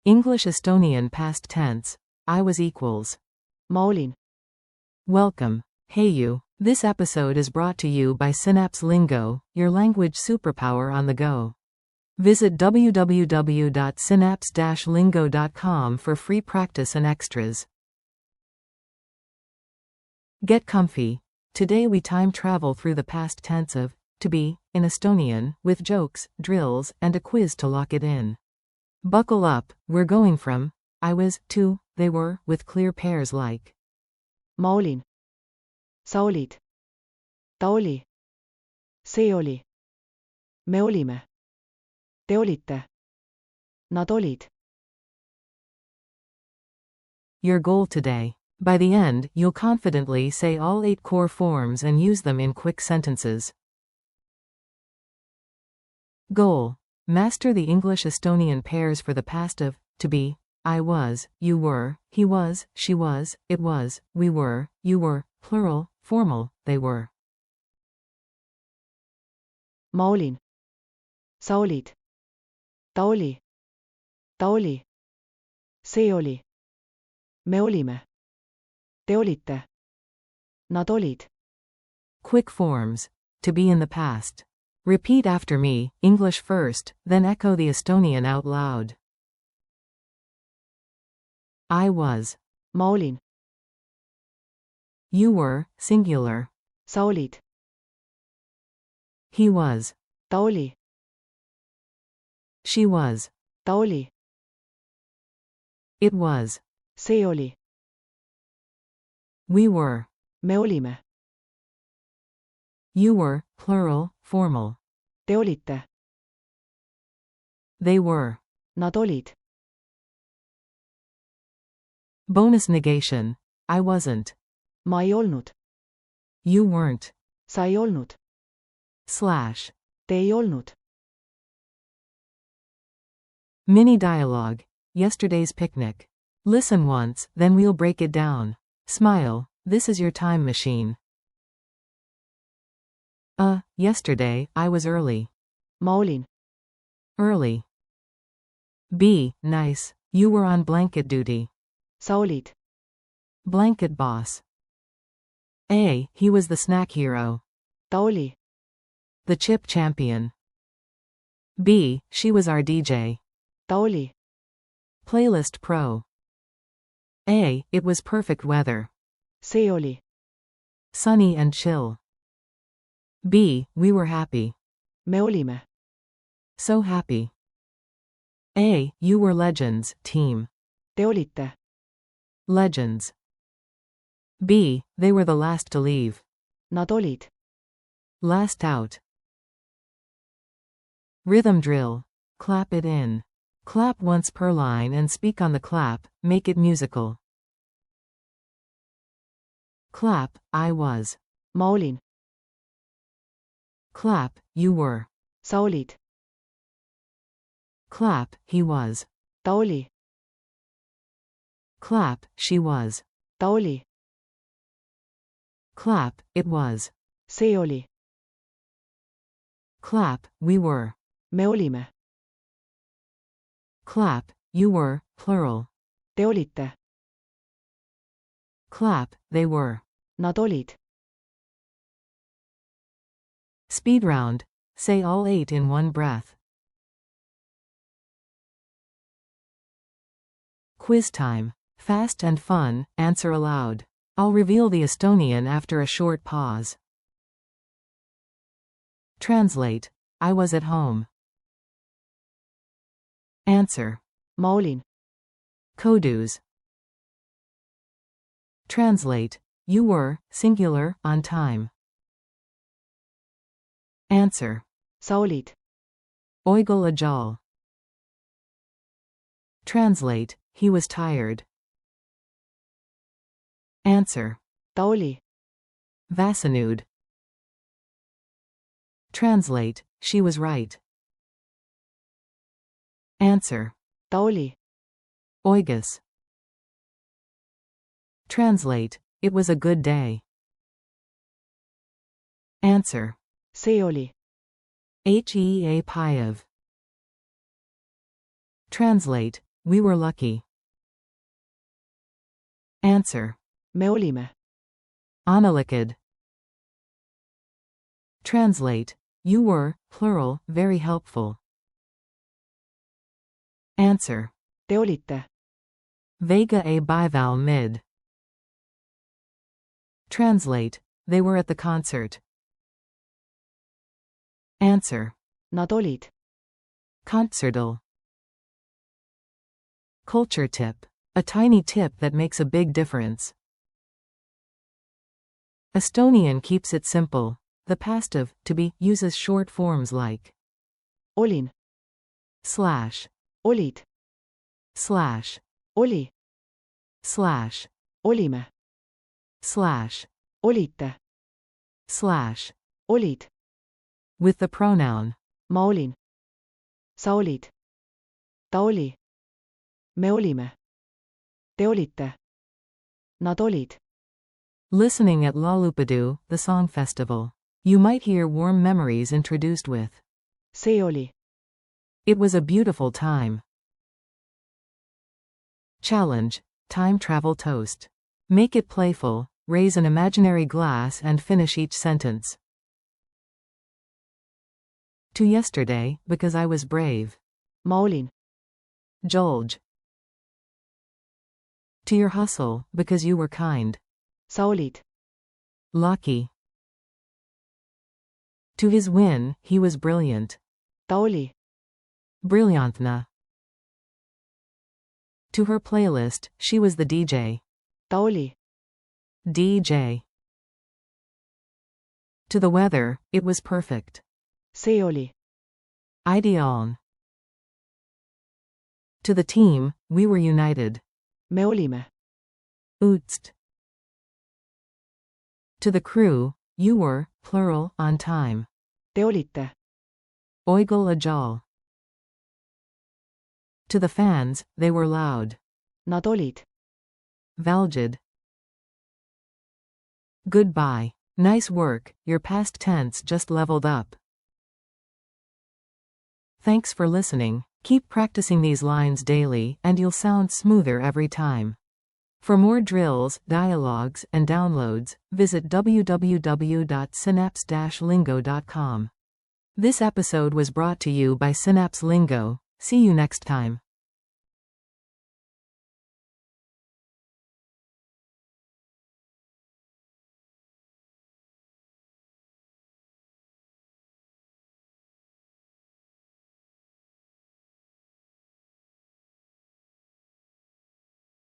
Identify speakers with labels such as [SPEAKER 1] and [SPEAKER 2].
[SPEAKER 1] English Estonian past tense. I was equals.
[SPEAKER 2] ma olin.
[SPEAKER 1] Welcome. Hey you. This episode is brought to you by Synapse Lingo, your language superpower on the go. Visit www.synapse-lingo.com for free practice and extras. Get comfy. Today we time travel through the past tense of to be in Estonian, with jokes, drills, and a quiz to lock it in. Buckle up, we're going from I was to they were with clear pairs like
[SPEAKER 2] ma olin. Sa olid. Ta oli. See oli. Me olime. Te olite. Nad olid.
[SPEAKER 1] your goal today. By the end, you'll confidently say all 8 core forms and use them in quick sentences. Goal. Master the English-Estonian pairs for the past of to be, I was, you were, he was, she was, it was, we were, you were, plural, formal, they were.
[SPEAKER 2] Ma olin. Sa olid. Ta oli. Ta oli. See oli. Me olime. Te olite. Nad olid.
[SPEAKER 1] Quick forms. To be in the past. Repeat after me, English first, then echo the Estonian out loud. I was.
[SPEAKER 2] Ma olin.
[SPEAKER 1] You were, singular.
[SPEAKER 2] Sa olid.
[SPEAKER 1] He was.
[SPEAKER 2] Ta oli.
[SPEAKER 1] She was.
[SPEAKER 2] Ta oli.
[SPEAKER 1] It was.
[SPEAKER 2] See oli.
[SPEAKER 1] We were.
[SPEAKER 2] Me olime.
[SPEAKER 1] You were, plural, formal.
[SPEAKER 2] Te olite.
[SPEAKER 1] They were.
[SPEAKER 2] Nad olid.
[SPEAKER 1] Bonus negation. I wasn't.
[SPEAKER 2] Ma ei olnud.
[SPEAKER 1] You weren't.
[SPEAKER 2] Sa ei olnud.
[SPEAKER 1] Slash.
[SPEAKER 2] Te ei olnud.
[SPEAKER 1] Mini dialogue. Yesterday's picnic. Listen once, then we'll break it down. Smile. This is your time machine. Yesterday, I was early.
[SPEAKER 2] Ma olin.
[SPEAKER 1] Early. B. Nice. You were on blanket duty.
[SPEAKER 2] Sa olid.
[SPEAKER 1] Blanket boss. A. He was the snack hero.
[SPEAKER 2] Ta oli.
[SPEAKER 1] The chip champion. B. She was our DJ.
[SPEAKER 2] Ta oli.
[SPEAKER 1] Playlist pro. A. It was perfect weather.
[SPEAKER 2] See oli.
[SPEAKER 1] Sunny and chill. B. We were happy.
[SPEAKER 2] Me olime.
[SPEAKER 1] So happy. A. You were legends, team.
[SPEAKER 2] Te olite.
[SPEAKER 1] Legends. B. They were the last to leave.
[SPEAKER 2] Nad olid.
[SPEAKER 1] Last out. Rhythm drill. Clap it in. Clap once per line and speak on the clap, make it musical. Clap, I was.
[SPEAKER 2] Ma olin.
[SPEAKER 1] Clap, you were.
[SPEAKER 2] Sa olid.
[SPEAKER 1] Clap, he was.
[SPEAKER 2] Ta oli.
[SPEAKER 1] Clap, she was.
[SPEAKER 2] Ta oli.
[SPEAKER 1] Clap, it was.
[SPEAKER 2] See oli.
[SPEAKER 1] Clap, we were.
[SPEAKER 2] Me olime.
[SPEAKER 1] Clap, you were, plural.
[SPEAKER 2] Te olite.
[SPEAKER 1] Clap, they were.
[SPEAKER 2] Nad olid.
[SPEAKER 1] Speed round. Say all 8 in one breath. Quiz time. Fast and fun, answer aloud. I'll reveal the Estonian after a short pause. Translate. I was at home. Answer.
[SPEAKER 2] Ma olin.
[SPEAKER 1] Kodus. Translate. You were, singular, on time. Answer.
[SPEAKER 2] Sa olid.
[SPEAKER 1] Oigol ajal. Translate. He was tired. Answer.
[SPEAKER 2] Ta oli.
[SPEAKER 1] Vasanud. Translate. She was right. Answer.
[SPEAKER 2] Ta oli.
[SPEAKER 1] Oigus. Translate. It was a good day. Answer.
[SPEAKER 2] See oli.
[SPEAKER 1] Hea Payev. Translate. We were lucky. Answer.
[SPEAKER 2] Me olime.
[SPEAKER 1] Analikid. Translate. You were, plural, very helpful. Answer.
[SPEAKER 2] Te olite.
[SPEAKER 1] Vega a bival mid. Translate. They were at the concert. Answer.
[SPEAKER 2] Nad olid.
[SPEAKER 1] Concertal. Culture tip. A tiny tip that makes a big difference. Estonian keeps it simple. The past of to be uses short forms like
[SPEAKER 2] Olin.
[SPEAKER 1] slash,
[SPEAKER 2] Olid.
[SPEAKER 1] slash,
[SPEAKER 2] Oli.
[SPEAKER 1] slash,
[SPEAKER 2] Olime.
[SPEAKER 1] slash,
[SPEAKER 2] Olite.
[SPEAKER 1] slash,
[SPEAKER 2] Olid.
[SPEAKER 1] with the pronoun
[SPEAKER 2] Ma olin. Sa olid. Ta oli. Me olime. Te olite. Nad olid.
[SPEAKER 1] listening at Laulupadu, the song festival. You might hear warm memories introduced with
[SPEAKER 2] See oli.
[SPEAKER 1] it was a beautiful time. Challenge. Time travel toast. Make it playful, raise an imaginary glass and finish each sentence. To yesterday, because I was brave.
[SPEAKER 2] Ma olin.
[SPEAKER 1] Julge. To your hustle, because you were kind.
[SPEAKER 2] Sa olid.
[SPEAKER 1] Lucky. To his win, he was brilliant.
[SPEAKER 2] Ta oli.
[SPEAKER 1] Brilliantna. To her playlist, she was the DJ.
[SPEAKER 2] Ta oli.
[SPEAKER 1] DJ. To the weather, it was perfect.
[SPEAKER 2] See oli.
[SPEAKER 1] Ideal. To the team, we were united.
[SPEAKER 2] Me olime.
[SPEAKER 1] Utst. To the crew, you were, plural, on time.
[SPEAKER 2] Te olite.
[SPEAKER 1] Oigel ajal. To the fans, they were loud.
[SPEAKER 2] Nad olid.
[SPEAKER 1] Valgid. Goodbye. Nice work, your past tense just leveled up. Thanks for listening. Keep practicing these lines daily and you'll sound smoother every time. For more drills, dialogues, and downloads, visit www.synapse-lingo.com. This episode was brought to you by Synapse Lingo. See you next time.